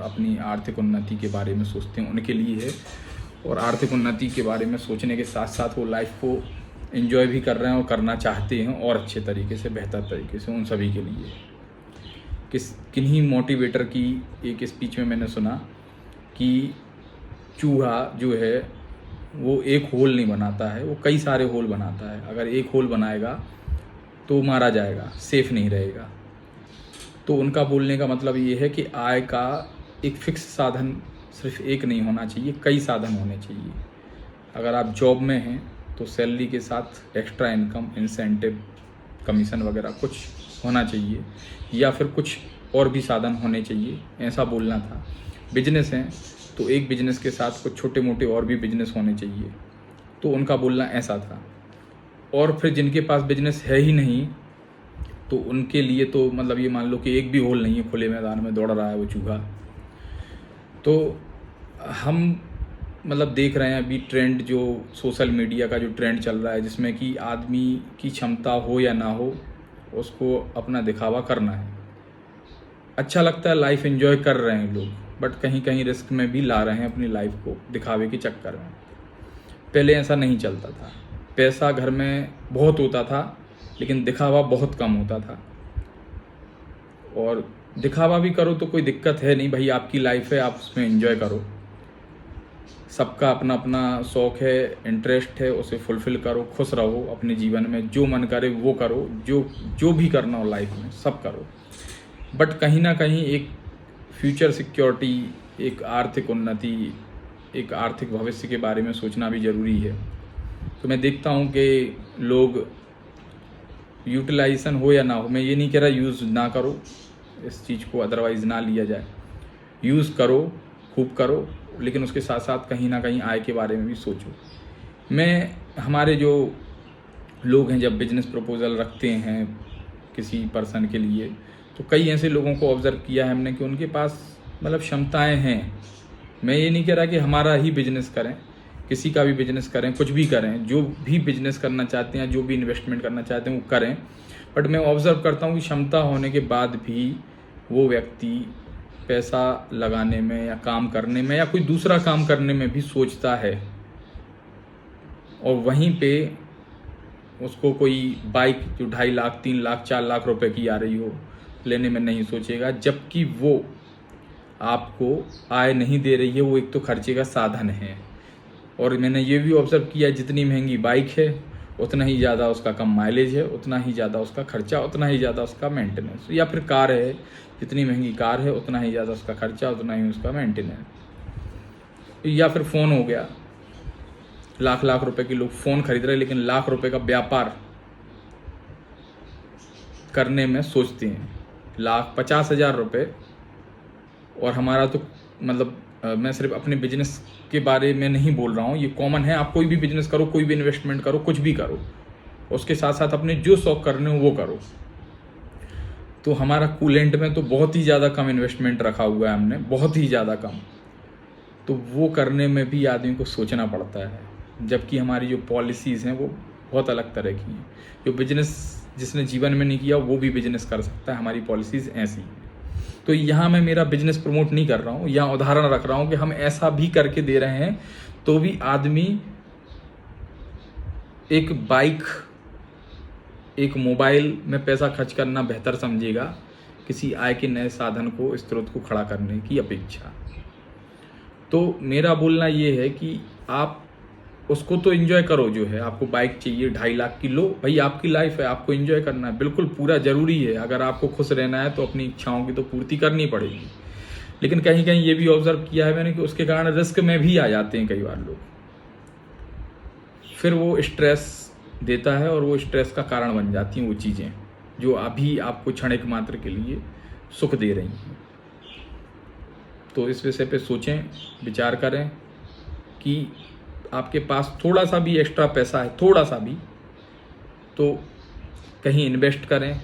अपनी आर्थिक उन्नति के बारे में सोचते हैं उनके लिए है, और आर्थिक उन्नति के बारे में सोचने के साथ साथ वो लाइफ को एंजॉय भी कर रहे हैं और करना चाहते हैं और अच्छे तरीके से, बेहतर तरीके से, उन सभी के लिए। किन्हीं मोटिवेटर की एक स्पीच में मैंने सुना कि चूहा जो है वो एक होल नहीं बनाता है, वो कई सारे होल बनाता है। अगर एक होल बनाएगा तो मारा जाएगा, सेफ नहीं रहेगा। तो उनका बोलने का मतलब ये है कि आय का एक फिक्स साधन सिर्फ एक नहीं होना चाहिए, कई साधन होने चाहिए। अगर आप जॉब में हैं तो सैलरी के साथ एक्स्ट्रा इनकम, इंसेंटिव, कमीशन वगैरह कुछ होना चाहिए, या फिर कुछ और भी साधन होने चाहिए, ऐसा बोलना था। बिजनेस हैं तो एक बिजनेस के साथ कुछ छोटे मोटे और भी बिजनेस होने चाहिए, तो उनका बोलना ऐसा था। और फिर जिनके पास बिजनेस है ही नहीं तो उनके लिए तो मतलब ये मान लो कि एक भी होल नहीं है, खुले मैदान में दौड़ रहा है वो चूहा। तो हम मतलब देख रहे हैं अभी ट्रेंड, जो सोशल मीडिया का जो ट्रेंड चल रहा है, जिसमें कि आदमी की क्षमता हो या ना हो उसको अपना दिखावा करना है। अच्छा लगता है, लाइफ एंजॉय कर रहे हैं लोग, बट कहीं कहीं रिस्क में भी ला रहे हैं अपनी लाइफ को दिखावे के चक्कर में। पहले ऐसा नहीं चलता था, पैसा घर में बहुत होता था लेकिन दिखावा बहुत कम होता था। और दिखावा भी करो तो कोई दिक्कत है नहीं भाई, आपकी लाइफ है, आप उसमें एंजॉय करो। सबका अपना अपना शौक़ है, इंटरेस्ट है, उसे फुलफ़िल करो, खुश रहो अपने जीवन में, जो मन करे वो करो, जो भी करना हो लाइफ में सब करो। बट कहीं ना कहीं एक फ्यूचर सिक्योरिटी, एक आर्थिक उन्नति, एक आर्थिक भविष्य के बारे में सोचना भी ज़रूरी है। तो मैं देखता हूँ कि लोग, यूटिलाइजेशन हो या ना हो, मैं ये नहीं कह रहा यूज़ ना करो इस चीज़ को, अदरवाइज़ ना लिया जाए, यूज़ करो, खूब करो, लेकिन उसके साथ साथ कहीं ना कहीं आय के बारे में भी सोचो। हमारे जो लोग हैं जब बिजनेस प्रपोजल रखते हैं किसी पर्सन के लिए, तो कई ऐसे लोगों को ऑब्ज़र्व किया है हमने कि उनके पास मतलब क्षमताएं हैं। मैं ये नहीं कह रहा कि हमारा ही बिजनेस करें, किसी का भी बिजनेस करें, कुछ भी करें, जो भी बिजनेस करना चाहते हैं, जो भी इन्वेस्टमेंट करना चाहते हैं वो करें। बट मैं ऑब्ज़र्व करता हूँ कि क्षमता होने के बाद भी वो व्यक्ति पैसा लगाने में या काम करने में या कोई दूसरा काम करने में भी सोचता है, और वहीं पे उसको कोई बाइक जो 2.5 लाख, 3 लाख, 4 लाख रुपए की आ रही हो लेने में नहीं सोचेगा, जबकि वो आपको आय नहीं दे रही है, वो एक तो खर्चे का साधन है। और मैंने ये भी ऑब्ज़र्व किया, जितनी महंगी बाइक है उतना ही ज़्यादा उसका कम माइलेज है, उतना ही ज़्यादा उसका खर्चा, उतना ही ज़्यादा उसका मेंटेनेंस। या फिर कार है, जितनी महंगी कार है उतना ही ज़्यादा उसका खर्चा, उतना ही उसका मेंटेनेंस। या फिर फ़ोन हो गया, लाख लाख रुपए के लोग फ़ोन खरीद रहे हैं, लेकिन लाख रुपए का व्यापार करने में सोचते हैं। 50,000 रुपये, और हमारा तो मतलब मैं सिर्फ अपने बिजनेस के बारे में नहीं बोल रहा हूँ, ये कॉमन है। आप कोई भी बिजनेस करो, कोई भी इन्वेस्टमेंट करो, कुछ भी करो, उसके साथ साथ अपने जो शौक करने हो वो करो। तो हमारा कूलेंट में तो बहुत ही ज़्यादा कम इन्वेस्टमेंट रखा हुआ है हमने, बहुत ही ज़्यादा कम। तो वो करने में भी आदमी को सोचना पड़ता है, जबकि हमारी जो पॉलिसीज़ हैं वो बहुत अलग तरह की हैं। जो बिजनेस जिसने जीवन में नहीं किया वो भी बिजनेस कर सकता है, हमारी पॉलिसीज़ ऐसी हैं। तो यहाँ मैं मेरा बिजनेस प्रमोट नहीं कर रहा हूँ, यहाँ उदाहरण रख रहा हूँ कि हम ऐसा भी करके दे रहे हैं तो भी आदमी एक बाइक, एक मोबाइल में पैसा खर्च करना बेहतर समझेगा किसी आय के नए साधन को, स्रोत को खड़ा करने की अपेक्षा। तो मेरा बोलना ये है कि आप उसको तो एंजॉय करो। जो है आपको बाइक चाहिए 2.5 लाख की, लो भाई, आपकी लाइफ है, आपको एंजॉय करना है, बिल्कुल पूरा ज़रूरी है। अगर आपको खुश रहना है तो अपनी इच्छाओं की तो पूर्ति करनी पड़ेगी। लेकिन कहीं कहीं ये भी ऑब्जर्व किया है मैंने कि उसके कारण रिस्क में भी आ जाते हैं कई बार लोग, फिर वो स्ट्रेस देता है और वो स्ट्रेस का कारण बन जाती हैं वो चीज़ें जो अभी आपको क्षणिक मात्र के लिए सुख दे रही हैं। तो इस विषय पे सोचें, विचार करें कि आपके पास थोड़ा सा भी एक्स्ट्रा पैसा है, थोड़ा सा भी, तो कहीं इन्वेस्ट करें,